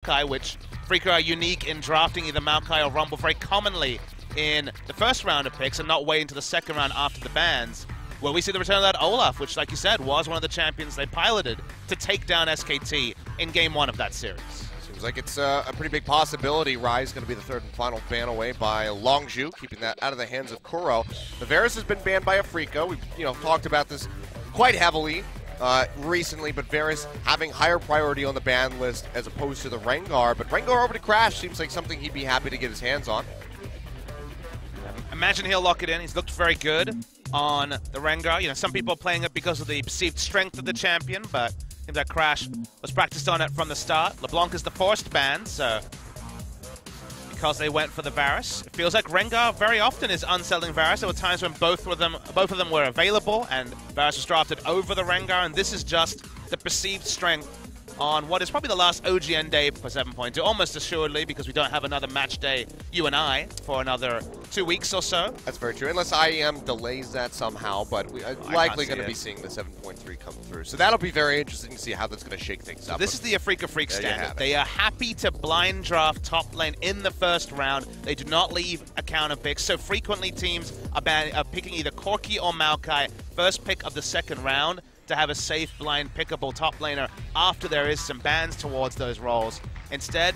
Maokai, which Freaka are unique in drafting either Maokai or Rumble very commonly in the first round of picks and not waiting to the second round after the bans. Well, we see the return of that Olaf, which, like you said, was one of the champions they piloted to take down SKT in Game 1 of that series. Seems like it's a pretty big possibility. Rise going to be the third and final ban away by Longzhu, keeping that out of the hands of Kuro. The Varus has been banned by Afrika. We've talked about this quite heavily recently, but Varus having higher priority on the ban list as opposed to the Rengar. But Rengar over to Crash seems like something he'd be happy to get his hands on. Imagine he'll lock it in. He's looked very good on the Rengar. Some people are playing it because of the perceived strength of the champion, but I think that Crash was practiced on it from the start. LeBlanc is the forced ban, so because they went for the Varus. It feels like Rengar very often is unselling Varus. There were times when both of them were available, and Varus was drafted over the Rengar, and this is just the perceived strength on what is probably the last OGN day for 7.2, almost assuredly, because we don't have another match day, you and I, for another 2 weeks or so. That's very true, unless IEM delays that somehow, but we're likely going to be seeing the 7.3 come through. So that'll be very interesting to see how that's going to shake things up. This is the Afrika Freak standard. They are happy to blind draft top lane in the first round. They do not leave a counter pick, so frequently teams are picking either Corki or Maokai, first pick of the second round, to have a safe, blind, pickable top laner after there is some bans towards those roles. Instead,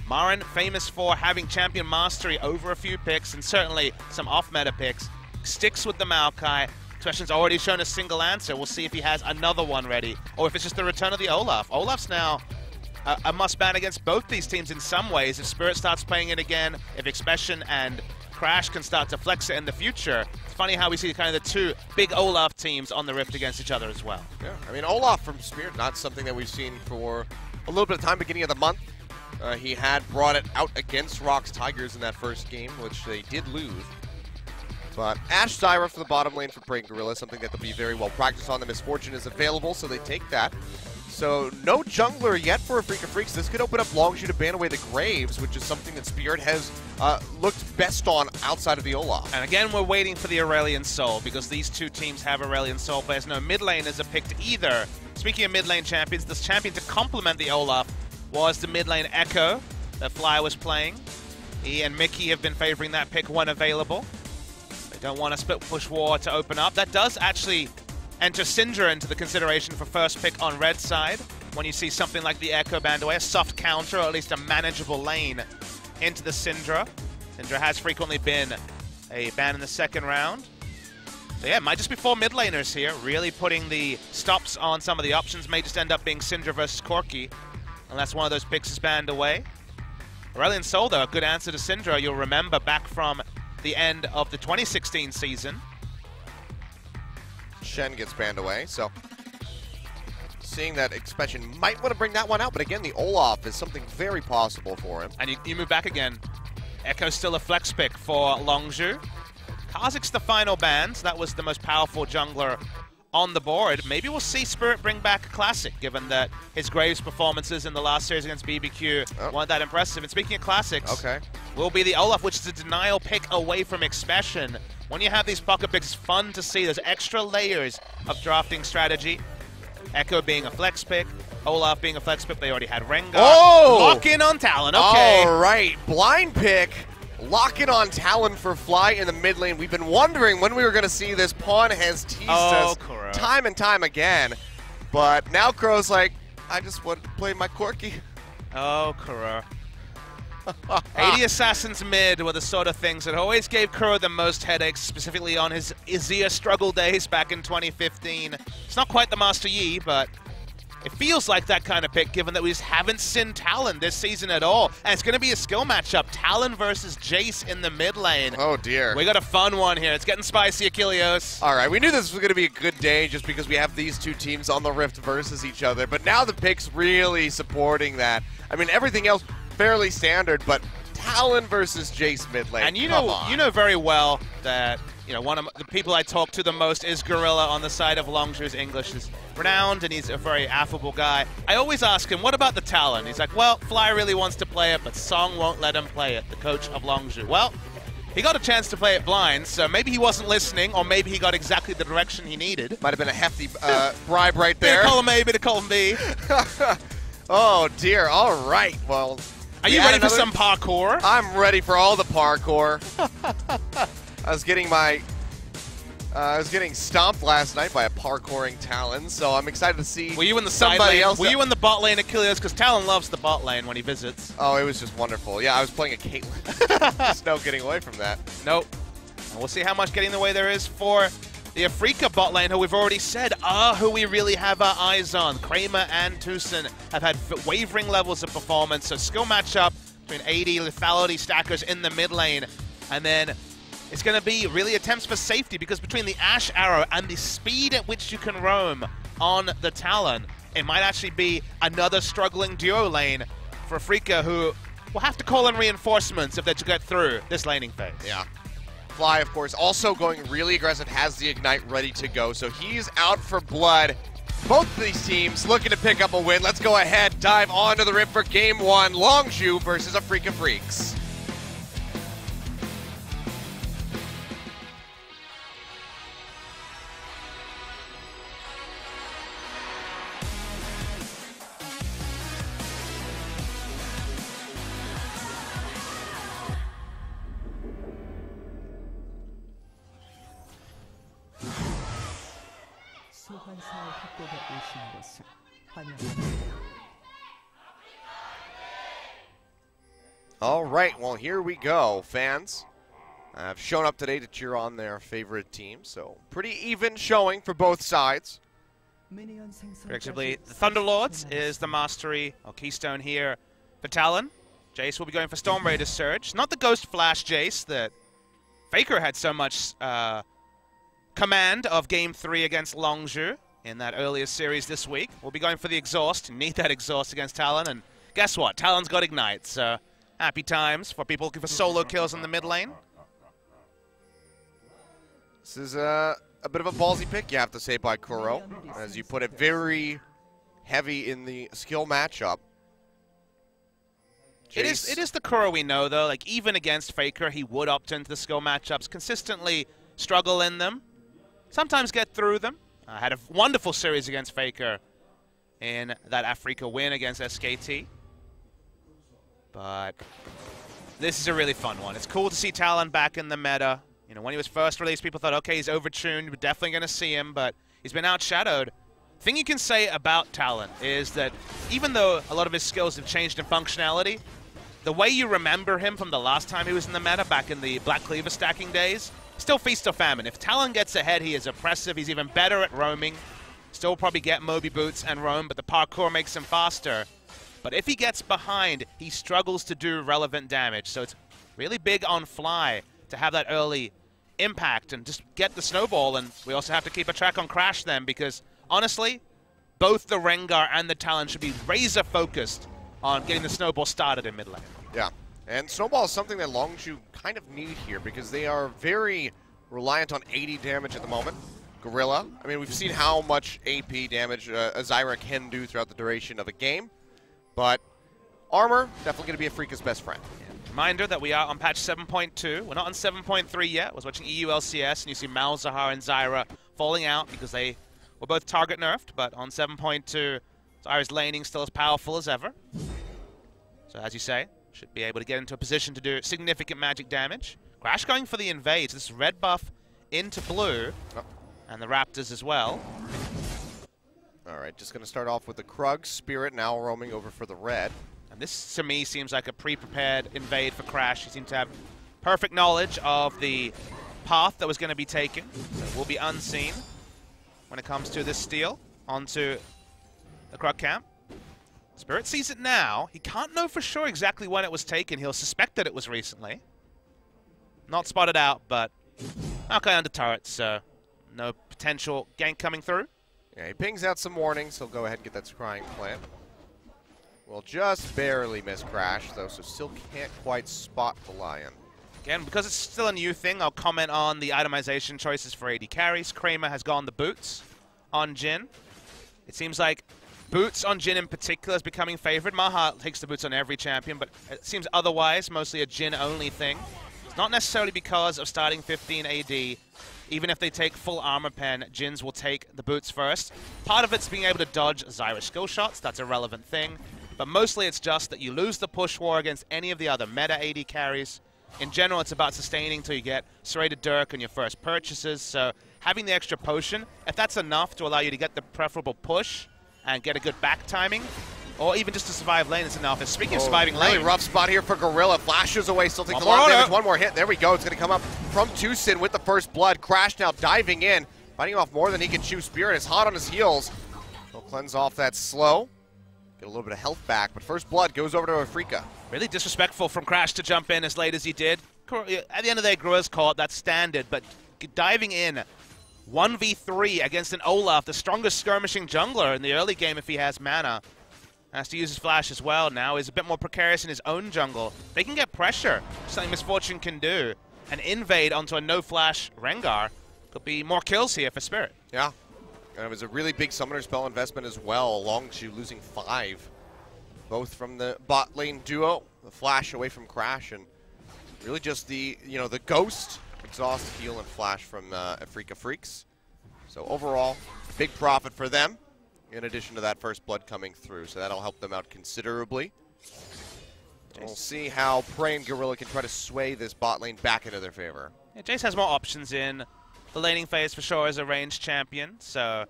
Marin, famous for having champion mastery over a few picks and certainly some off-meta picks, sticks with the Maokai. Question's already shown a single answer. We'll see if he has another one ready, or if it's just the return of the Olaf. Olaf's now a must-ban against both these teams in some ways. If Spirit starts playing it again, if Expression and Crash can start to flex it in the future. It's funny how we see kind of the two big Olaf teams on the Rift against each other as well. Yeah, I mean, Olaf from Spirit, not something that we've seen for a little bit of time, beginning of the month. He had brought it out against Rock's Tigers in that first game, which they did lose. But Ashe Zyra for the bottom lane for Brain Gorilla, something that they'll be very well practiced on. The Misfortune is available, so they take that. So no jungler yet for Afrika Freaks. This could open up Longzhu to ban away the Graves, which is something that Spirit has looked best on outside of the Olaf. And again, we're waiting for the Aurelion Soul, because these two teams have Aurelion Soul players. No mid laners are picked either. Speaking of mid lane champions, this champion to complement the Olaf was the mid lane Echo that Fly was playing. He and Mickey have been favoring that pick when available. They don't want a split push war to open up. That does actually enter Syndra into the consideration for first pick on red side. When you see something like the Echo banned away, a soft counter, or at least a manageable lane into the Syndra. Syndra has frequently been a ban in the second round. So yeah, it might just be four mid laners here, really putting the stops on some of the options. May just end up being Syndra versus Corki, unless one of those picks is banned away. Aurelion Soul, though, a good answer to Syndra. You'll remember back from the end of the 2016 season. Shen gets banned away, so seeing that Expression might want to bring that one out, but again, the Olaf is something very possible for him. And you move back again. Echo's still a flex pick for Longzhu. Kha'Zix's the final ban, so that was the most powerful jungler on the board. Maybe we'll see Spirit bring back Classic, given that his Graves performances in the last series against BBQ weren't that impressive. And speaking of Classics, will be the Olaf, which is a denial pick away from Expression. When you have these pocket picks, it's fun to see those extra layers of drafting strategy. Echo being a flex pick, Olaf being a flex pick. They already had Rengar. Oh! Lock in on Talon, okay. All right, blind pick. Lock in on Talon for Fly in the mid lane. We've been wondering when we were going to see this. Pawn has teased us Kuro. time and time again. But now Kuro's like, I just want to play my Corki. Oh, Kuro. 80 Assassins mid were the sort of things that always gave Kuro the most headaches, specifically on his Izia struggle days back in 2015. It's not quite the Master Yi, but it feels like that kind of pick, given that we just haven't seen Talon this season at all. And it's going to be a skill matchup. Talon versus Jace in the mid lane. Oh, dear. We got a fun one here. It's getting spicy, Achilleos. All right, we knew this was going to be a good day just because we have these two teams on the Rift versus each other. But now the pick's really supporting that. I mean, everything else fairly standard, but Talon versus Jace mid lane. And you know very well that one of the people I talk to the most is Gorilla on the side of Longzhu's. English is renowned, and he's a very affable guy. I always ask him, what about the Talon? He's like, well, Fly really wants to play it, but Song won't let him play it, the coach of Longzhu. Well, he got a chance to play it blind, so maybe he wasn't listening, or maybe he got exactly the direction he needed. Might have been a hefty bribe right there. Bit of column A, bit of column B. Oh, dear. All right. Well, are you ready for some parkour? I'm ready for all the parkour. I was getting stomped last night by a parkouring Talon, so I'm excited to see. Were you in the somebody else? Were you in the bot lane, Achilles? Because Talon loves the bot lane when he visits. Oh, it was just wonderful. Yeah, I was playing a Caitlyn. There's no getting away from that. Nope. And we'll see how much getting in the way there is for the Afrika bot lane, who we've already said are who we really have our eyes on. Kramer and Tucson have had wavering levels of performance, so skill matchup between AD, lethality stackers in the mid lane, and then it's going to be really attempts for safety, because between the Ash Arrow and the speed at which you can roam on the Talon, it might actually be another struggling duo lane for Afrika, who will have to call in reinforcements if they're to get through this laning phase. Yeah. Fly, of course, also going really aggressive, has the Ignite ready to go, so he's out for blood. Both of these teams looking to pick up a win. Let's go ahead, dive onto the rip for Game 1, Longzhu versus Afrika Freaks. All right, well, here we go, fans. I've shown up today to cheer on their favorite team, so pretty even showing for both sides. Predictably, the Thunderlords is the mastery or keystone here for Talon. Jace will be going for Storm Raider Surge. Not the Ghost Flash Jace that Faker had so much command of Game 3 against Longzhu in that earlier series this week. We'll be going for the Exhaust. Need that Exhaust against Talon, and guess what? Talon's got Ignite, so happy times for people looking for solo kills in the mid lane. This is a bit of a ballsy pick, you have to say, by Kuro, as you put it, very heavy in the skill matchup. It is the Kuro we know, though. Like, even against Faker, he would opt into the skill matchups, consistently struggle in them, sometimes get through them. Had a wonderful series against Faker in that Afrika win against SKT. But this is a really fun one. It's cool to see Talon back in the meta. You know, when he was first released, people thought, okay, he's overtuned. We're definitely going to see him, but he's been outshadowed. The thing you can say about Talon is that even though a lot of his skills have changed in functionality, the way you remember him from the last time he was in the meta, back in the Black Cleaver stacking days, still feast or famine. If Talon gets ahead, he is oppressive. He's even better at roaming. Still probably get Moby Boots and roam, but the parkour makes him faster. But if he gets behind, he struggles to do relevant damage. So it's really big on Fly to have that early impact and just get the snowball. And we also have to keep a track on Crash then, because honestly, both the Rengar and the Talon should be razor focused on getting the snowball started in mid lane. Yeah, and snowball is something that Longzhu kind of need here, because they are very reliant on 80 damage at the moment. Gorilla, I mean, we've seen how much AP damage Zyra can do throughout the duration of a game. But armor, definitely going to be Afrika's best friend. Yeah. Reminder that we are on patch 7.2. We're not on 7.3 yet. I was watching EU LCS, and you see Malzahar and Zyra falling out because they were both target nerfed. But on 7.2, Zyra's laning still as powerful as ever. So as you say, should be able to get into a position to do significant magic damage. Crash going for the invades. This red buff into blue, and the Raptors as well. All right, just going to start off with the Krug Spirit, now roaming over for the red. And this, to me, seems like a pre-prepared invade for Crash. He seems to have perfect knowledge of the path that was going to be taken. So it will be unseen when it comes to this steal onto the Krug camp. Spirit sees it now. He can't know for sure exactly when it was taken. He'll suspect that it was recently. Not spotted out, but Maokai under turret, so no potential gank coming through. Yeah, he pings out some warnings. He'll go ahead and get that scrying plant. Will just barely miss Crash, though, so still can't quite spot the Lion. Again, because it's still a new thing, I'll comment on the itemization choices for AD carries. Kramer has gone the boots on Jhin. It seems like boots on Jhin in particular is becoming favored. Maha takes the boots on every champion, but it seems otherwise mostly a Jhin-only thing. It's not necessarily because of starting 15 AD. Even if they take full armor pen, Jins will take the boots first. Part of it's being able to dodge Zyra's skill shots. That's a relevant thing. but mostly it's just that you lose the push war against any of the other meta AD carries. In general, it's about sustaining till you get Serrated Dirk on your first purchases, so having the extra potion, if that's enough to allow you to get the preferable push and get a good back timing, or even just to survive lane is enough. Speaking of surviving lane. Really rough spot here for Gorilla. Flashes away, still takes a lot of damage. One more hit. There we go. It's going to come up from Tucson with the first blood. Crash now diving in, fighting off more than he can chew. Spirit is hot on his heels. He'll cleanse off that slow. Get a little bit of health back, but first blood goes over to Afrika. Really disrespectful from Crash to jump in as late as he did. At the end of the day, Gorilla's caught. That's standard, but diving in 1v3 against an Olaf, the strongest skirmishing jungler in the early game if he has mana. Has to use his flash as well now. He's a bit more precarious in his own jungle. They can get pressure, something Misfortune can do. An invade onto a no-flash Rengar could be more kills here for Spirit. Yeah, and it was a really big summoner spell investment as well. Longzhu losing 5, both from the bot lane duo. The flash away from Crash, and really just the the ghost, exhaust, heal, and flash from Afrika Freaks. So overall, big profit for them, in addition to that first blood coming through. So that'll help them out considerably. We'll see how Prey and Gorilla can try to sway this bot lane back into their favor. Yeah, Jace has more options in the laning phase for sure as a ranged champion, so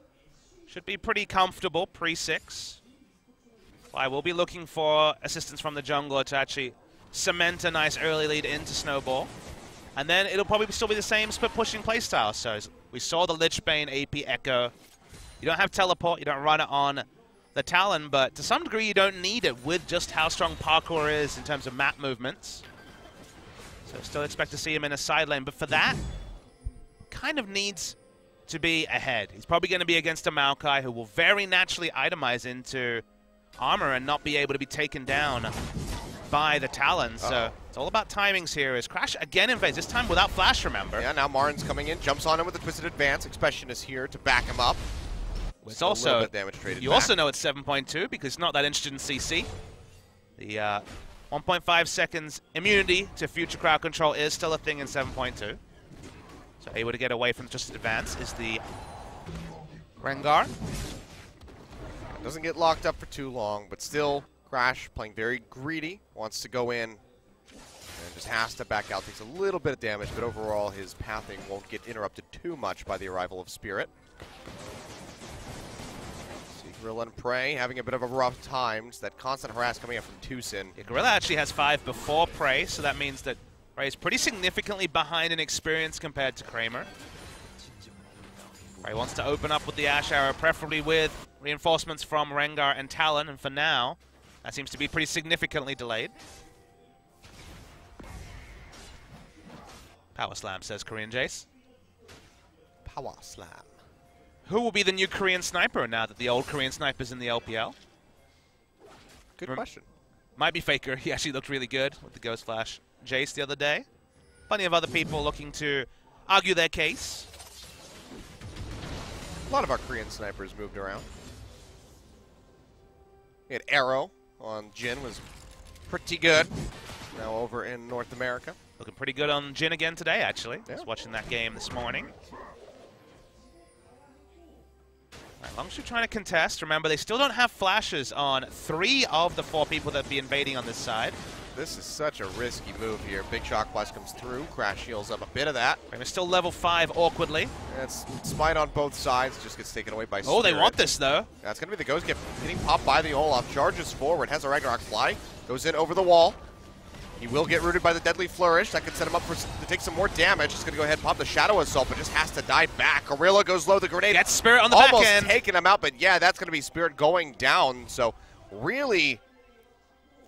should be pretty comfortable pre-6. I will be looking for assistance from the jungler to actually cement a nice early lead into Snowball. And then it'll probably still be the same split pushing playstyle. So we saw the Lichbane AP Echo. You don't have teleport, you don't run it on the Talon, but to some degree you don't need it with just how strong parkour is in terms of map movements. So still expect to see him in a side lane, but for that, kind of needs to be ahead. He's probably going to be against a Maokai who will very naturally itemize into armor and not be able to be taken down by the Talon. So it's all about timings here as Crash again invades, this time without flash, remember. Yeah, now Marin's coming in, jumps on him with the Twisted Advance. Expression is here to back him up. It's also, a little bit damage traded you back. also know it's 7.2 because it's not that interested in CC. The 1.5 seconds immunity to future crowd control is still a thing in 7.2. So able to get away from just advance is the Rengar. Doesn't get locked up for too long, but still Crash playing very greedy, wants to go in and just has to back out. Takes a little bit of damage, but overall his pathing won't get interrupted too much by the arrival of Spirit. Gorilla and Prey having a bit of a rough time. It's that constant harass coming up from Tucson. Yeah, Gorilla actually has 5 before Prey, so that means that Prey is pretty significantly behind in experience compared to Kramer. Prey wants to open up with the Ash Arrow, preferably with reinforcements from Rengar and Talon, and for now, that seems to be pretty significantly delayed. Power Slam, says Korean Jace. Power Slam. Who will be the new Korean sniper now that the old Korean sniper's in the LPL? Good question. Might be Faker. He actually looked really good with the Ghost Flash Jace the other day. Plenty of other people looking to argue their case. A lot of our Korean snipers moved around. We had Arrow on Jin, was pretty good. Now over in North America. Looking pretty good on Jin again today, actually. Yeah. I was watching that game this morning. Right, Longzhu trying to contest. Remember, they still don't have flashes on 3 of the 4 people that be invading on this side. This is such a risky move here. Big Shock Blast comes through. Crash heals up a bit of that. They're still level 5 awkwardly. It's Smite on both sides. Just gets taken away by Spirit. Oh, they want this, though. That's going to be the Ghost getting popped by the Olaf. Charges forward. Has a Ragnarok fly. Goes in over the wall. He will get rooted by the Deadly Flourish. That could set him up to take some more damage. Just going to go ahead and pop the Shadow Assault, but just has to die back. Gorilla goes low. The grenade gets Spirit on the back end. Almost taking him out, but yeah, that's going to be Spirit going down. So really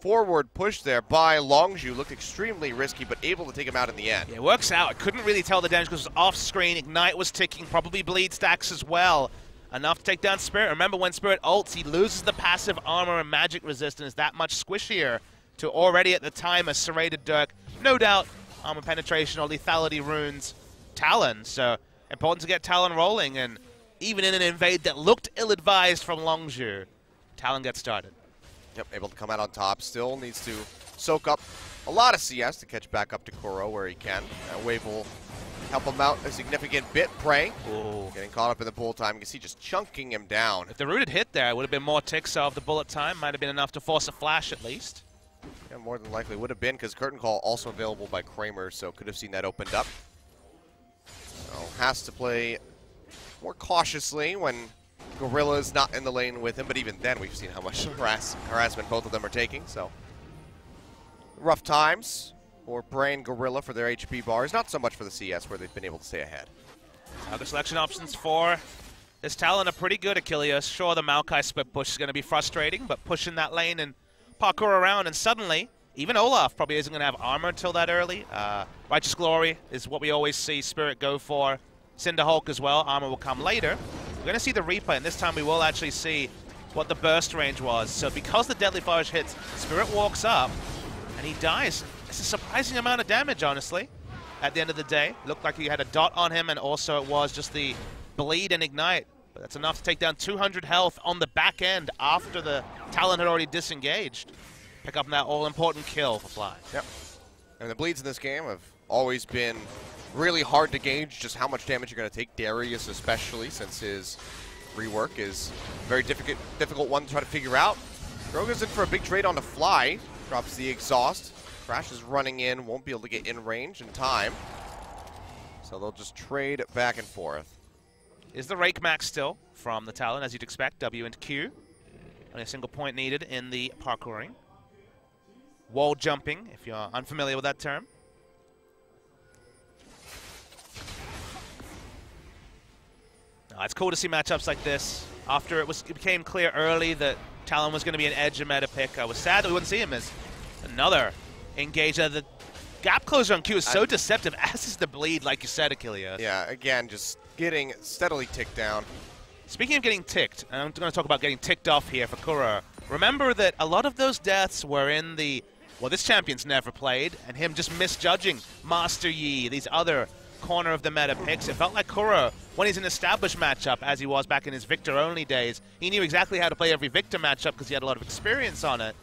forward push there by Longzhu. Looked extremely risky, but able to take him out in the end. Yeah, it works out. I couldn't really tell the damage because it was off screen. Ignite was ticking, probably bleed stacks as well. Enough to take down Spirit. Remember, when Spirit ults, he loses the passive armor and magic resistance that much squishier to already at the time a Serrated Dirk. No doubt armor penetration or lethality runes Talon. So important to get Talon rolling, and even in an invade that looked ill-advised from Longzhu, Talon gets started. Yep, able to come out on top. Still needs to soak up a lot of CS to catch back up to Kuro where he can. That wave will help him out a significant bit. Prey Ooh. getting caught up in the bull time. You can see just chunking him down. If the root had hit there, it would have been more ticks of the bullet time. Might have been enough to force a flash at least. Yeah, more than likely would have been, because Curtain Call also available by Kramer, so could have seen that opened up. So has to play more cautiously when Gorilla's not in the lane with him, but even then we've seen how much harassment both of them are taking, so. Rough times for Bray and Gorilla for their HP bars, not so much for the CS where they've been able to stay ahead. Other selection options for this Talon are pretty good, Achilles. Sure, the Maokai split push is going to be frustrating, but pushing that lane and parkour around, and suddenly, even Olaf probably isn't going to have armor until that early. Righteous Glory is what we always see Spirit go for. Cinder Hulk as well, armor will come later. We're going to see the replay, and this time we will actually see what the burst range was. So because the Deadly Flourish hits, Spirit walks up, and he dies. It's a surprising amount of damage, honestly, at the end of the day. It looked like he had a dot on him, and also it was just the bleed and ignite. But that's enough to take down 200 health on the back end after the Talon had already disengaged. Pick up that all-important kill for Fly. Yep. And the bleeds in this game have always been really hard to gauge just how much damage you're going to take. Darius especially, since his rework is a very difficult one to try to figure out. Drogo's in for a big trade on the Fly. Drops the exhaust. Crash is running in, won't be able to get in range in time. So they'll just trade back and forth. Is the Rake Max still from the Talon, as you'd expect, W and Q. Only a single point needed in the parkouring. Wall jumping, if you're unfamiliar with that term. It's cool to see matchups like this. After it became clear early that Talon was going to be an edge and meta pick, I was sad that we wouldn't see him as another engager. The gap closer on Q is so deceptive, as is the bleed, like you said, Achilles. Yeah, again, just getting steadily ticked down. Speaking of getting ticked, and I'm going to talk about getting ticked off here for Kuro. Remember that a lot of those deaths were in the, well, this champion's never played, and him just misjudging Master Yi, these other corner of the meta picks. It felt like Kuro, when he's in an established matchup, as he was back in his Victor-only days, he knew exactly how to play every Victor matchup because he had a lot of experience on it.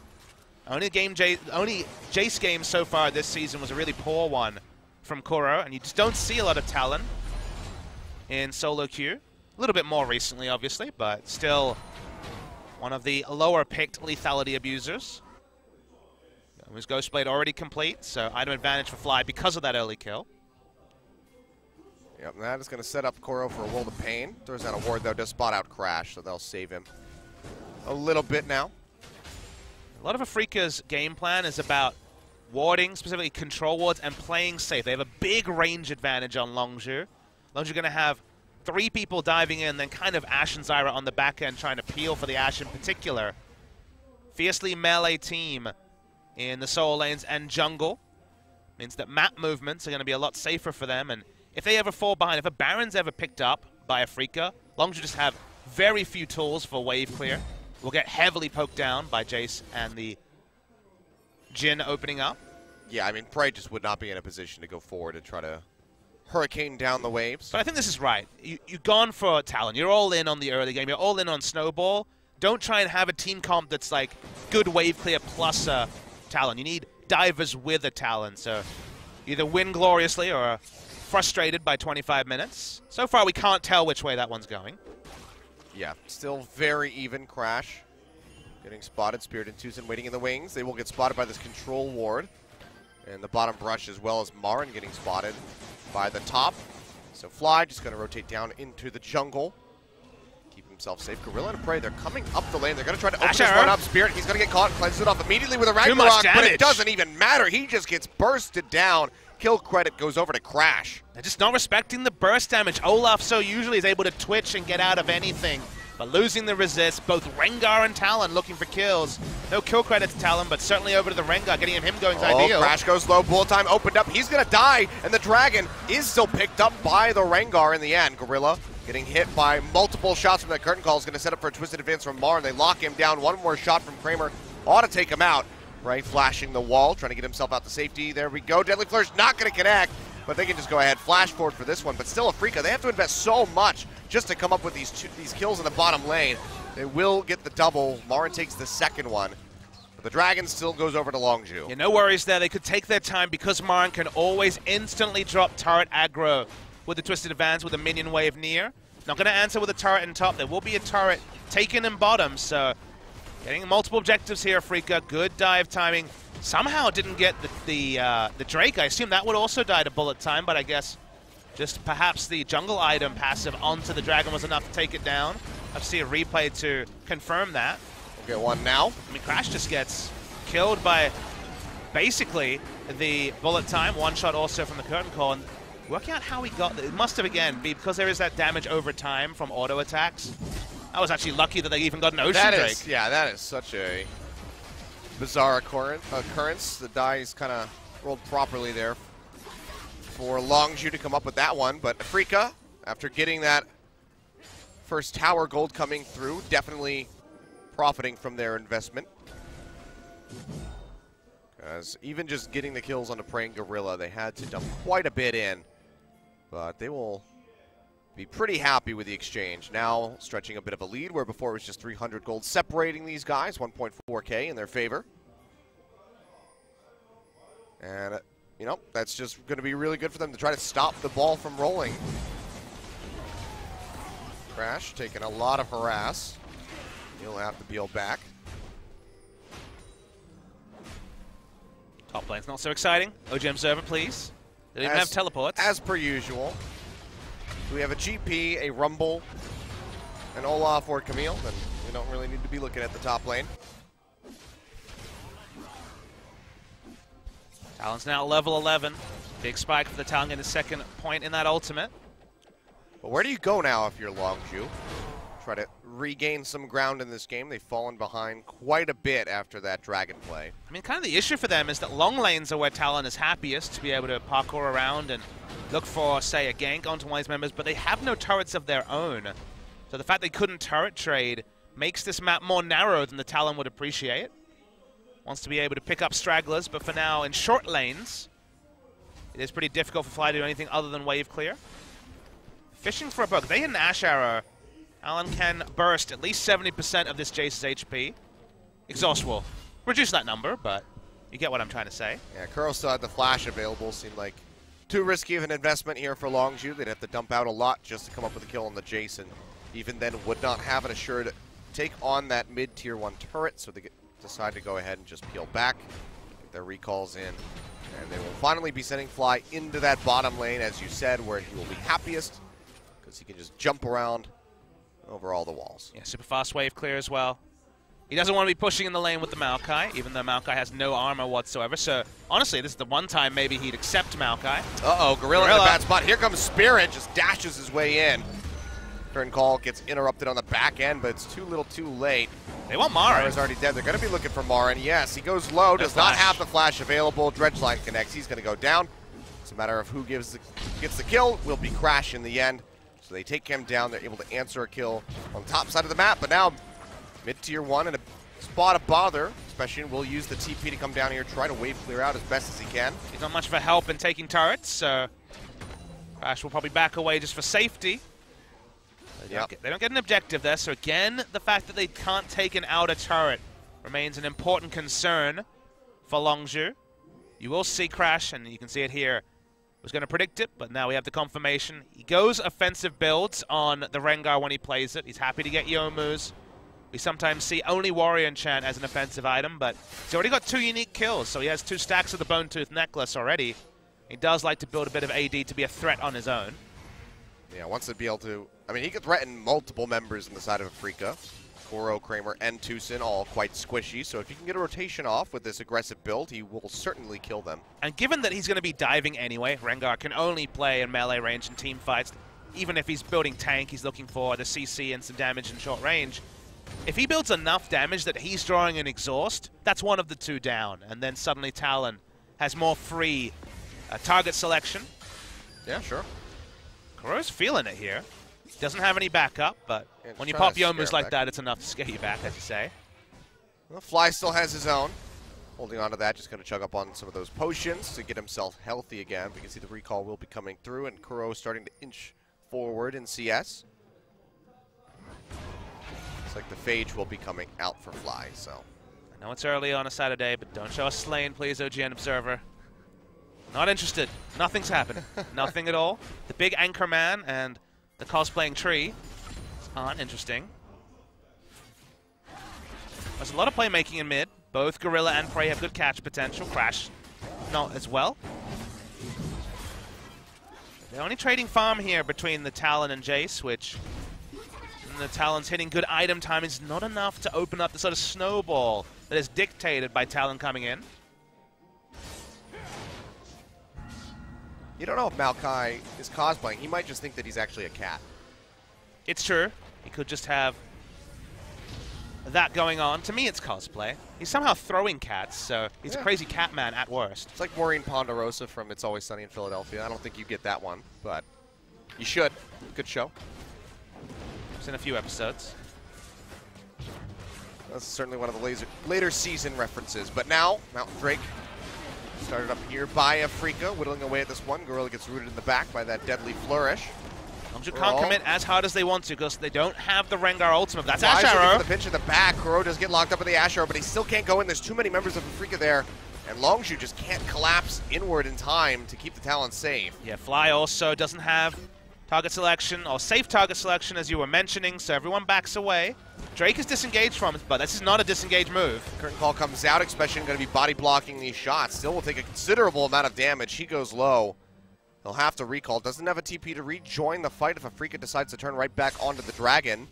Only Jace game so far this season was a really poor one from Kuro, and you just don't see a lot of Talon in solo queue. A little bit more recently, obviously, but still one of the lower-picked lethality abusers. His Ghostblade already complete, so item advantage for Fly because of that early kill. Yep, that is going to set up Kuro for a World of Pain. Throws down a ward, though, does spot out Crash, so they'll save him a little bit now. A lot of Afrika's game plan is about warding, specifically control wards, and playing safe. They have a big range advantage on Longzhu. Longzhu going to have 3 people diving in, then kind of Ashe and Zyra on the back end trying to peel for the Ashe in particular. Fiercely melee team in the solo lanes and jungle. Means that map movements are going to be a lot safer for them, and if they ever fall behind, if a Baron's ever picked up by Afrika, Longzhu just have very few tools for wave clear. Will get heavily poked down by Jace and the Jhin opening up. Yeah, I mean, Prey just would not be in a position to go forward and try to hurricane down the waves. But I think this is right. You've gone for Talon. You're all in on the early game. You're all in on Snowball. Don't try and have a team comp that's like good wave clear plus Talon. You need divers with a Talon. So either win gloriously or frustrated by 25 minutes. So far, we can't tell which way that one's going. Yeah, still very even. Crash getting spotted. Spirit and Tucson waiting in the wings. They will get spotted by this control ward. And the bottom brush, as well as Marin getting spotted by the top. So Fly just going to rotate down into the jungle. Keep himself safe. Gorilla and Prey, they're coming up the lane. They're going to try to open this one up. Spirit, he's going to get caught. Cleanses it off immediately with a Ragnarok, but it doesn't even matter. He just gets bursted down. Kill credit goes over to Crash. They're just not respecting the burst damage. Olaf so usually is able to twitch and get out of anything, but losing the resist, both Rengar and Talon looking for kills. No kill credit to Talon, but certainly over to the Rengar, getting him going is ideal. Crash goes low, bullet time opened up. He's going to die, and the Dragon is still picked up by the Rengar in the end. Gorilla getting hit by multiple shots from that curtain call is going to set up for a twisted advance from Mar, and they lock him down. One more shot from Kramer ought to take him out. Right, flashing the wall, trying to get himself out to safety. There we go. Deadly Flourish not going to connect, but they can just go ahead, flash forward for this one. But still, Afrika, they have to invest so much just to come up with these kills in the bottom lane. They will get the double. Marin takes the second one, But the Dragon still goes over to Longju. Yeah, no worries there. They could take their time because Marin can always instantly drop turret aggro with the Twisted Advance with a minion wave near. Not going to answer with a turret in top. There will be a turret taken in bottom, so getting multiple objectives here, Freaka. Good dive timing. Somehow didn't get the Drake. I assume that would also die to bullet time, but I guess just perhaps the jungle item passive onto the Dragon was enough to take it down. I've seen a replay to confirm that. We'll get one now. I mean, Crash just gets killed by basically the bullet time. One shot also from the curtain call. And working out how he got it must have, again, be because there is that damage over time from auto attacks. I was actually lucky that they even got an Ocean Drake. Yeah, that is such a bizarre occurrence. The dice kind of rolled properly there for Longju to come up with that one. But Freaka, after getting that first tower gold coming through, definitely profiting from their investment. Because even just getting the kills on the Praying Gorilla, they had to dump quite a bit in. But they will be pretty happy with the exchange. Now stretching a bit of a lead, where before it was just 300 gold separating these guys, 1.4k in their favor. And, you know, that's just going to be really good for them to try to stop the ball from rolling. Crash taking a lot of harass. He'll have to peel back. Top lane's not so exciting. OG Observer, please. They don't even have teleports. As per usual. We have a GP, a Rumble, an Olaf, or Camille. Then we don't really need to be looking at the top lane. Talon's now level 11. Big spike for the Talon getting his second point in that ultimate. But where do you go now if you're Longju? Try to regain some ground in this game. They've fallen behind quite a bit after that Dragon play. I mean, kind of the issue for them is that long lanes are where Talon is happiest to be able to parkour around and look for, say, a gank onto one of these members, but they have no turrets of their own. So the fact they couldn't turret trade makes this map more narrow than the Talon would appreciate. Wants to be able to pick up stragglers, but for now, in short lanes, it is pretty difficult for Fly to do anything other than wave clear. Fishing for a bug. They hit an Ash Arrow. Alan can burst at least 70% of this Jace's HP. Exhaust will reduce that number, but you get what I'm trying to say. Yeah, Kuro still had the flash available. Seemed like too risky of an investment here for Longju. They'd have to dump out a lot just to come up with a kill on the Jace, and even then would not have an assured take on that mid-tier 1 turret, so they decide to go ahead and just peel back, get their recalls in, and they will finally be sending Fly into that bottom lane, as you said, where he will be happiest, because he can just jump around over all the walls. Yeah, super fast wave clear as well. He doesn't want to be pushing in the lane with the Maokai, even though Maokai has no armor whatsoever. So, honestly, this is the one time maybe he'd accept Maokai. Uh-oh, Gorilla in the bad spot. Here comes Spirit, just dashes his way in. Turn call gets interrupted on the back end, but it's too little too late. They want Marin. Marin's already dead. They're going to be looking for Marin. Yes, he goes low, does not have the flash available. Dredgeline connects. He's going to go down. It's a matter of who gets the kill. Will be Crash in the end. So they take him down. They're able to answer a kill on the top side of the map. But now, mid-tier 1 in a spot of bother. Especially will use the TP to come down here, try to wave clear out as best as he can. He's not much of a help in taking turrets, so Crash will probably back away just for safety. They don't get an objective there, so again, the fact that they can't take an outer turret remains an important concern for Longju. You will see Crash, and you can see it here. Was going to predict it, but now we have the confirmation. He goes offensive builds on the Rengar when he plays it. He's happy to get Youmu's. We sometimes see only Warrior Enchant as an offensive item, but he's already got 2 unique kills, so he has 2 stacks of the Bone Tooth Necklace already. He does like to build a bit of AD to be a threat on his own. Yeah, wants to be able to... I mean, he could threaten multiple members in the side of Afrika. Koro, Kramer, and Tucson, all quite squishy. So if you can get a rotation off with this aggressive build, he will certainly kill them. And given that he's going to be diving anyway, Rengar can only play in melee range in team fights. Even if he's building tank, he's looking for the CC and some damage in short range. If he builds enough damage that he's drawing an exhaust, that's one of the 2 down. And then suddenly Talon has more free target selection. Yeah, sure. Kuro's feeling it here. Doesn't have any backup, but yeah, when you pop Youmu's like that, it's enough to scare you back, as you say. Well, Fly still has his own. Holding on to that, just going to chug up on some of those potions to get himself healthy again. We can see the recall will be coming through, and Kuro starting to inch forward in CS. Looks like the Phage will be coming out for Fly, so... I know it's early on a Saturday, but don't show us Slain, please, OGN Observer. Not interested. Nothing's happened. Nothing at all. The big anchor man and the cosplaying tree aren't interesting. There's a lot of playmaking in mid. Both Gorilla and Prey have good catch potential. Crash not as well. They're only trading farm here between the Talon and Jace, which the Talon's hitting good item time is not enough to open up the sort of snowball that is dictated by Talon coming in. You don't know if Maokai is cosplaying. He might just think that he's actually a cat. It's true. He could just have that going on. To me, it's cosplay. He's somehow throwing cats, so he's a crazy cat man at worst. It's like Maureen Ponderosa from It's Always Sunny in Philadelphia. I don't think you get that one, but you should. Good show. It's in a few episodes. That's certainly one of the later season references. But now, Mountain Drake started up here by Afrika, whittling away at this one. Gorilla gets rooted in the back by that deadly flourish. Longzhu can't commit as hard as they want to because they don't have the Rengar ultimate. That's Fly's Ash Arrow. looking for the pinch in the back. Kuro does get locked up in the Ash Arrow, but he still can't go in. There's too many members of Afrika there. And Longzhu just can't collapse inward in time to keep the Talon safe. Yeah, Fly also doesn't have target selection, or safe target selection, as you were mentioning, so everyone backs away. Drake is disengaged from it, but this is not a disengaged move. Curtain Call comes out, Expression going to be body blocking these shots. Still will take a considerable amount of damage. He goes low. He'll have to recall. Doesn't have a TP to rejoin the fight if Afrika decides to turn right back onto the Dragon.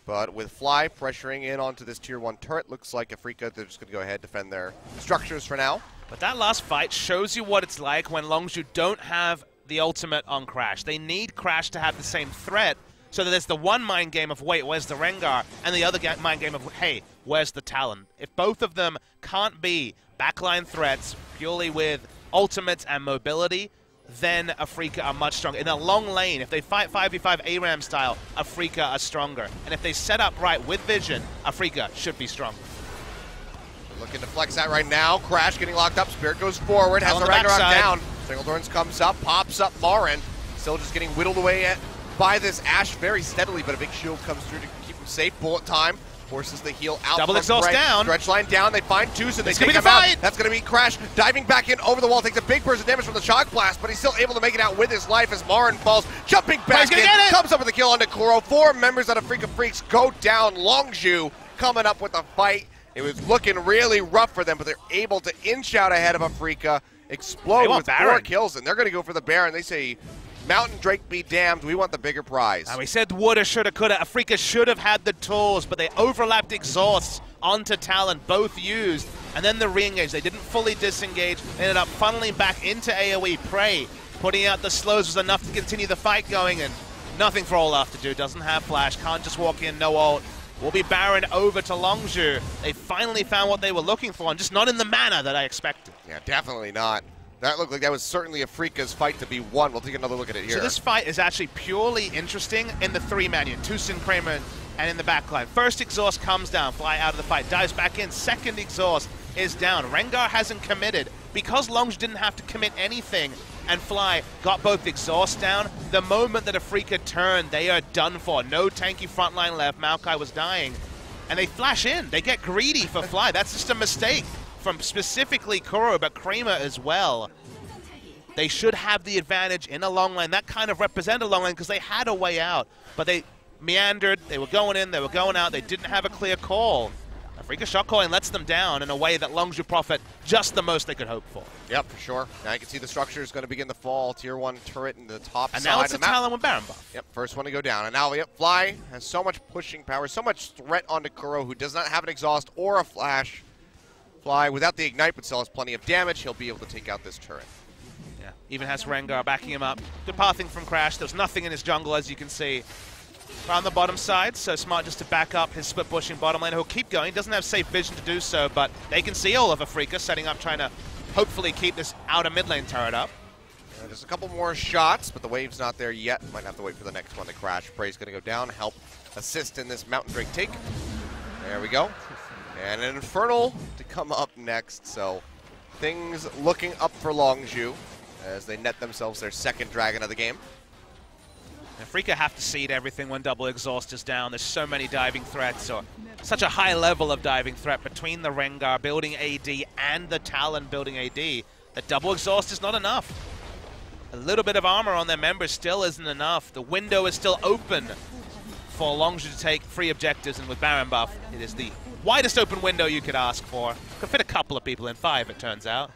But with Fly pressuring in onto this Tier 1 turret, looks like Afrika, they're just going to go ahead and defend their structures for now. But that last fight shows you what it's like when Longzhu don't have the ultimate on Crash. They need Crash to have the same threat, so that there's the one mind game of, wait, where's the Rengar? And the other mind game of, hey, where's the Talon? If both of them can't be backline threats purely with ultimates and mobility, then Afrika are much stronger. In a long lane, if they fight 5v5 ARAM style, Afrika are stronger. And if they set up right with vision, Afrika should be stronger. Looking to flex that right now. Crash getting locked up. Spirit goes forward, has the Ragnarok down. Singlethorns comes up, pops up Marin. Still just getting whittled away by this Ashe very steadily, but a big shield comes through to keep him safe. Bullet time forces the heal out. Double exhaust down. Stretch line down. They find two, so they take him out. That's going to be Crash diving back in over the wall. Takes a big burst of damage from the shock blast, but he's still able to make it out with his life as Marin falls. Jumping back in. Comes up with a kill onto Kuro. 4 members of Afrika Freaks go down. Longzhu coming up with a fight. It was looking really rough for them, but they're able to inch out ahead of Afrika. Explode with Baron. 4 kills, and they're going to go for the Baron. They say, Mountain Drake be damned, we want the bigger prize. We said woulda, shoulda, coulda. Afrika should have had the tools, but they overlapped exhausts onto Talon, both used, and then the re-engage. They didn't fully disengage. They ended up funneling back into AoE. Prey putting out the slows was enough to continue the fight going, and nothing for Olaf to do. Doesn't have flash, can't just walk in, no ult. Will be Baron over to Longzhu. They finally found what they were looking for, and just not in the manner that I expected. Yeah, definitely not. That looked like that was certainly Afrika's fight to be won. We'll take another look at it here. So this fight is actually purely interesting in the 3-man unit. Tucson, Kramer, and in the backline. First exhaust comes down, Fly out of the fight, dives back in. Second exhaust is down. Rengar hasn't committed. Because Longzhu didn't have to commit anything, and Fly got both exhausts down, the moment that Afrika turned, they are done for. No tanky frontline left. Maokai was dying. And they flash in. They get greedy for Fly. That's just a mistake from specifically Kuro, but Kramer as well. They should have the advantage in a long lane. That kind of represented a long lane because they had a way out. But they meandered. They were going in. They were going out. They didn't have a clear call. Afrika shot calling lets them down in a way that Longzhu profit just the most they could hope for. Yep, for sure. Now you can see the structure is going to begin to fall. Tier 1 turret in the top and side. And now it's a Talon with Baron buff. Yep, first one to go down. And now, yep, Fly has so much pushing power, so much threat onto Kuro, who does not have an exhaust or a flash. Fly, without the ignite, but still has plenty of damage. He'll be able to take out this turret. Yeah, even has Rengar backing him up. Good pathing from Crash. There's nothing in his jungle, as you can see. On the bottom side, so smart just to back up his split pushing bottom lane. He'll keep going. Doesn't have safe vision to do so, but they can see all of Afrika setting up, trying to hopefully keep this outer mid lane turret up. Just a couple more shots, but the wave's not there yet. Might have to wait for the next one to crash. Prey's going to go down, help assist in this Mountain Drake take. There we go. And an Infernal to come up next, so things looking up for Longzhu as they net themselves their second dragon of the game. Afrika have to seed everything when double exhaust is down. There's so many diving threats or such a high level of diving threat between the Rengar building AD and the Talon building AD that double exhaust is not enough. A little bit of armor on their members still isn't enough. The window is still open for Longzhu to take free objectives, and with Baron buff, it is the widest open window you could ask for. Could fit a couple of people in 5, it turns out.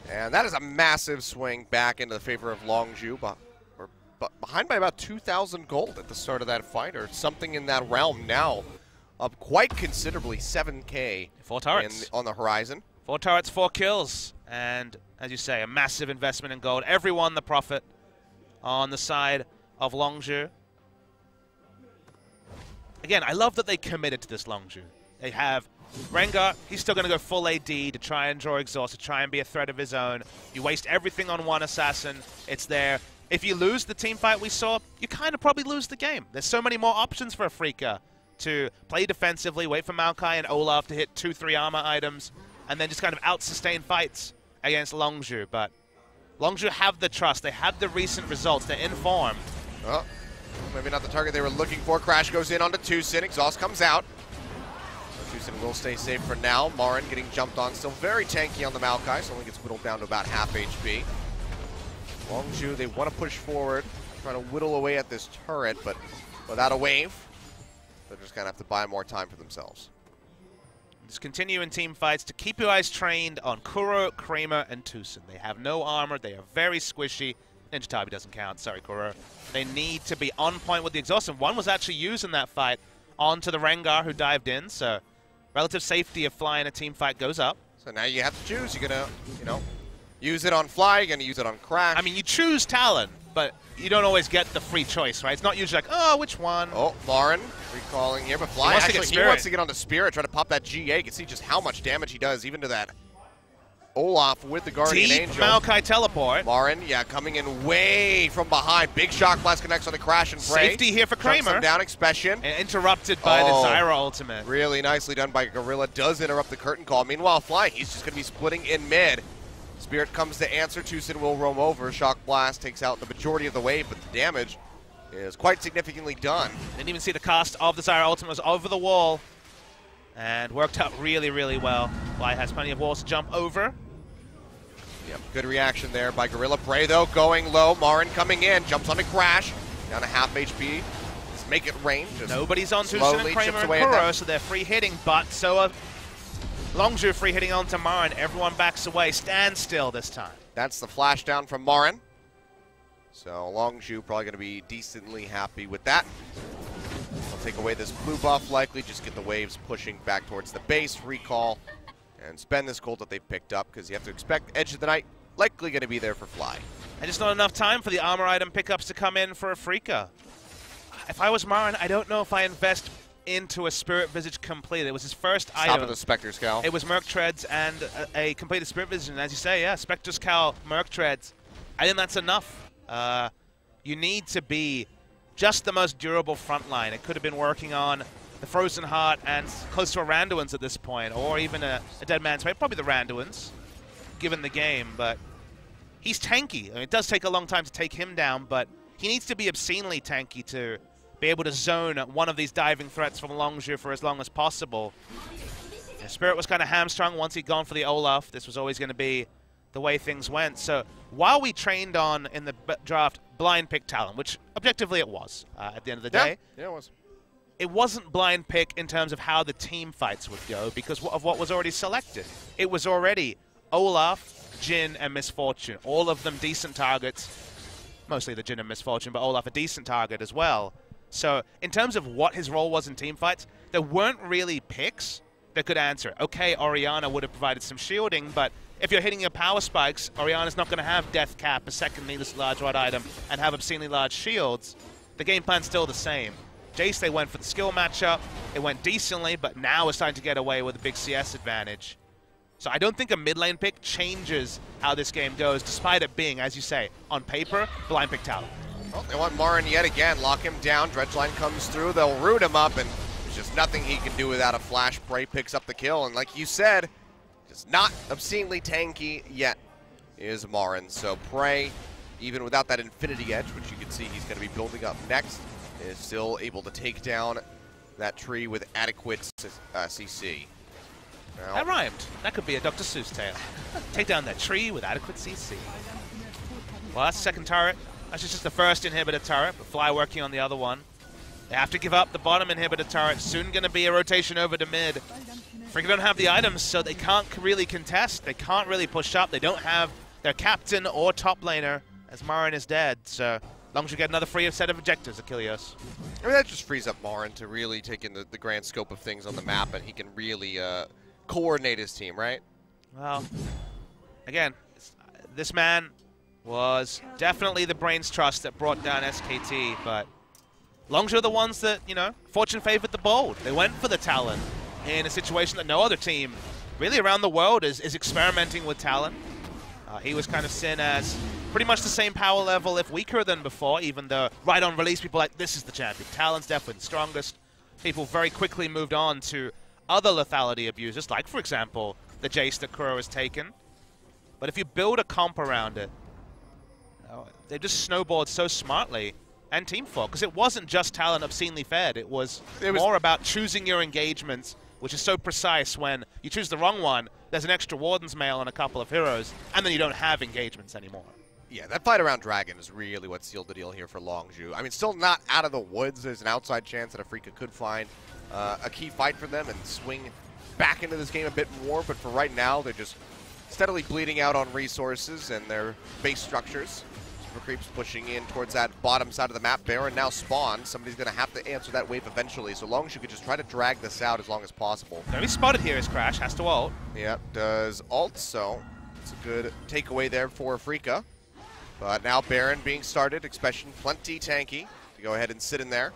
And that is a massive swing back into the favor of Longzhu, but behind by about 2,000 gold at the start of that fight, or something in that realm now. Up quite considerably, 7K 4 turrets on the horizon. 4 turrets, 4 kills, and as you say, a massive investment in gold. Everyone the profit on the side of Longzhu. Again, I love that they committed to this Longzhu. They have Rengar, he's still going to go full AD to try and draw exhaust, to try and be a threat of his own. You waste everything on one assassin, it's there. If you lose the team fight we saw, you kind of probably lose the game. There's so many more options for Afrika to play defensively, wait for Maokai and Olaf to hit 2-3 armor items, and then just kind of out-sustain fights against Longzhu. But Longzhu have the trust, they have the recent results, they're in form. Oh, maybe not the target they were looking for. Crash goes in onto Tucson, exhaust comes out. Tucson will stay safe for now. Marin getting jumped on, still very tanky on the Maokai, so only gets whittled down to about half HP. Longzhu, they want to push forward, trying to whittle away at this turret, but without a wave, they're just going to have to buy more time for themselves. Just continue in team fights to keep your eyes trained on Kuro, Kramer, and Tucson. They have no armor, they are very squishy. Ninja Tabi doesn't count, sorry Kuro. They need to be on point with the exhaust, and one was actually used in that fight onto the Rengar who dived in, so relative safety of flying a team fight goes up. So now you have to choose. You're going to, use it on Fly, you're going to use it on Crash. I mean, you choose Talon, but you don't always get the free choice, right? It's not usually like, oh, which one? Oh, Marin recalling here, but Fly actually, he wants to get onto Spirit, try to pop that GA. You can see just how much damage he does, even to that Olaf with the Guardian Deep Angel. Maokai teleport. Marin, yeah, coming in way from behind. Big shock blast connects on the Crash and Prey. Safety here for Kramer. Him down, Expression. And interrupted by the Zyra ultimate. Really nicely done by Gorilla. Does interrupt the curtain call. Meanwhile, Fly, he's just going to be splitting in mid. Spirit comes to answer. Tucson will roam over. Shock blast takes out the majority of the wave, but the damage is quite significantly done. Didn't even see the cast of the Zyra ultimate. Was over the wall and worked out really, really well. Fly has plenty of walls to jump over. Yep, good reaction there by Gorilla. Prey, though, going low. Marin coming in. Jumps on a Crash. Down to half HP. Let's make it rain. Nobody's on Tucson and Kramer and Kuro, so they're free hitting, but so are Longzhu free hitting onto Marin. Everyone backs away. Stand still this time. That's the flash down from Marin. So Longzhu probably going to be decently happy with that. They'll take away this blue buff likely. Just get the waves pushing back towards the base. Recall. And spend this gold that they've picked up, because you have to expect Edge of the Night likely going to be there for Fly. And just not enough time for the armor item pickups to come in for Afrika. If I was Marin, I don't know if I invest into a Spirit Visage complete. It was his first item. Top of the Spectre's Cowl. It was Merc Treads and a completed Spirit Visage. And as you say, yeah, Spectre's Cowl, Merc Treads. I think that's enough. You need to be just the most durable front line. It could have been working on the Frozen Heart and close to a Randuin's at this point, or even a Dead Man's Fate. Probably the Randuin's, given the game, but he's tanky. I mean, it does take a long time to take him down, but he needs to be obscenely tanky to be able to zone one of these diving threats from Longzhu for as long as possible. Yeah, Spirit was kind of hamstrung once he'd gone for the Olaf. This was always going to be the way things went. So while we trained on, in the draft, blind pick Talon, which objectively it was at the end of the day. Yeah, it was. It wasn't blind pick in terms of how the team fights would go because of what was already selected. It was already Olaf, Jhin, and Misfortune. All of them decent targets. Mostly the Jhin and Misfortune, but Olaf a decent target as well. So in terms of what his role was in team fights, there weren't really picks that could answer. Okay, Orianna would have provided some shielding, but if you're hitting your power spikes, Orianna's not going to have Death Cap, a second needless large rod item, and have obscenely large shields. The game plan's still the same. Jace, they went for the skill matchup. It went decently, but now it's starting to get away with a big CS advantage. So I don't think a mid lane pick changes how this game goes, despite it being, as you say, on paper, blind pick Talon. Well, they want Marin yet again. Lock him down. Dredgeline comes through. They'll root him up, and there's just nothing he can do without a flash. Prey picks up the kill, and like you said, just not obscenely tanky yet is Marin. So Prey, even without that Infinity Edge, which you can see he's going to be building up next, is still able to take down that tree with adequate CC. Now, That rhymed. That could be a Dr. Seuss tale. Take down that tree with adequate CC. Well, that's the second turret. That's just the first inhibitor turret, but Fly working on the other one. They have to give up the bottom inhibitor turret. Soon going to be a rotation over to mid. Freaking don't have the items, so they can't really contest. They can't really push up. They don't have their captain or top laner, as Marin is dead. So Longzhu get another free set of objectives, Achilles. I mean, that just frees up Marin to really take in the grand scope of things on the map, and he can really coordinate his team, right? Well, again, this man was definitely the brains trust that brought down SKT, but Longzhu are the ones that, you know, fortune favored the bold. They went for the Talon in a situation that no other team really around the world is experimenting with Talon. He was kind of seen as pretty much the same power level, if weaker than before, even though right on release people were like, this is the champion. Talon's definitely the strongest. People very quickly moved on to other lethality abusers, like, for example, the Jace that Kuro has taken. But if you build a comp around it, they just snowballed so smartly, and Team Fought, because it wasn't just Talon obscenely fed. It was more about choosing your engagements, which is so precise. When you choose the wrong one, there's an extra Warden's Mail on a couple of heroes, and then you don't have engagements anymore. Yeah, that fight around Dragon is really what sealed the deal here for Longzhu. I mean, still not out of the woods. There's an outside chance that Afrika could find a key fight for them and swing back into this game a bit more, but for right now, they're just steadily bleeding out on resources and their base structures. Super Creeps pushing in towards that bottom side of the map. Baron now spawned. Somebody's going to have to answer that wave eventually, so Longzhu could just try to drag this out as long as possible. Very spotted here is Crash, has to ult. Yeah, does ult, so it's a good takeaway there for Afrika. But now Baron being started, Expression plenty tanky to go ahead and sit in there.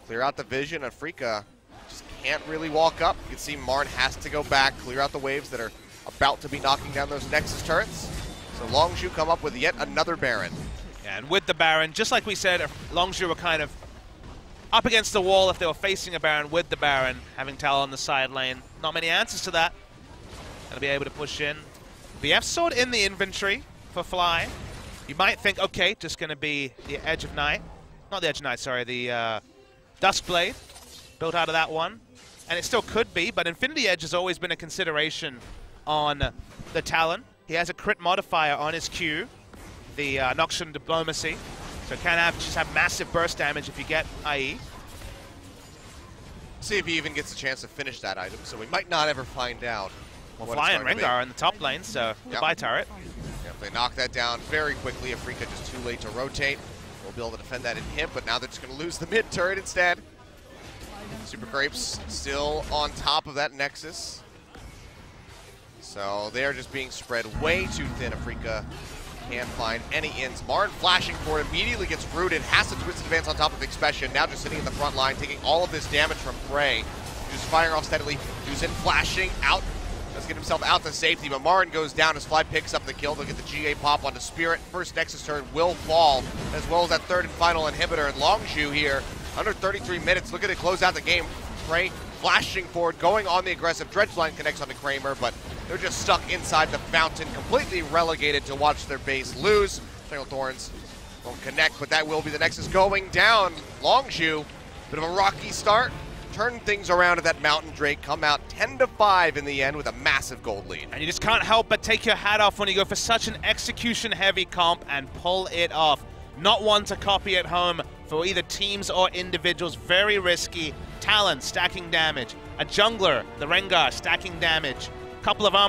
Clear out the vision, Afrika just can't really walk up. You can see Marn has to go back, clear out the waves that are about to be knocking down those Nexus turrets. So Longzhu come up with yet another Baron. Yeah, and with the Baron, just like we said, Longzhu were kind of up against the wall if they were facing a Baron with the Baron, having Talon on the side lane. Not many answers to that. Gonna be able to push in. BF Sword in the inventory for Fly. You might think, okay, just gonna be the Edge of Night. Not the Edge of Night, sorry, the Duskblade. Built out of that one. And it still could be, but Infinity Edge has always been a consideration on the Talon. He has a crit modifier on his Q, the Noxian Diplomacy, so can just have massive burst damage if you get IE. See if he even gets a chance to finish that item, so we might not ever find out. Well, Fly and Rengar are in the top lane, so goodbye turret. Yep, they knock that down very quickly. Afrika just too late to rotate. We'll be able to defend that in him, but now they're just going to lose the mid turret instead. Super Grapes still on top of that Nexus. So they're just being spread way too thin. Afrika can't find any ins. Marn flashing for it, immediately gets rooted, has to twist advance on top of Expression, now just sitting in the front line, taking all of this damage from Prey. Just firing off steadily. Yuuzhan flashing out, does get himself out to safety, but Marn goes down as Fly picks up the kill. They'll get the GA pop onto Spirit. First Nexus turn will fall, as well as that third and final inhibitor. And Longzhu here, under 33 minutes, looking to close out the game. Prey flashing forward, going on the aggressive. Dredgeline connects onto Kramer, but they're just stuck inside the fountain, completely relegated to watch their base lose. Tangle Thorns won't connect, but that will be the Nexus going down. Longzhu, bit of a rocky start. Turn things around at that Mountain Drake, come out 10-5 in the end with a massive gold lead. And you just can't help but take your hat off when you go for such an execution-heavy comp and pull it off. Not one to copy at home for either teams or individuals. Very risky. Talon stacking damage. A jungler, the Rengar, stacking damage. Couple of armor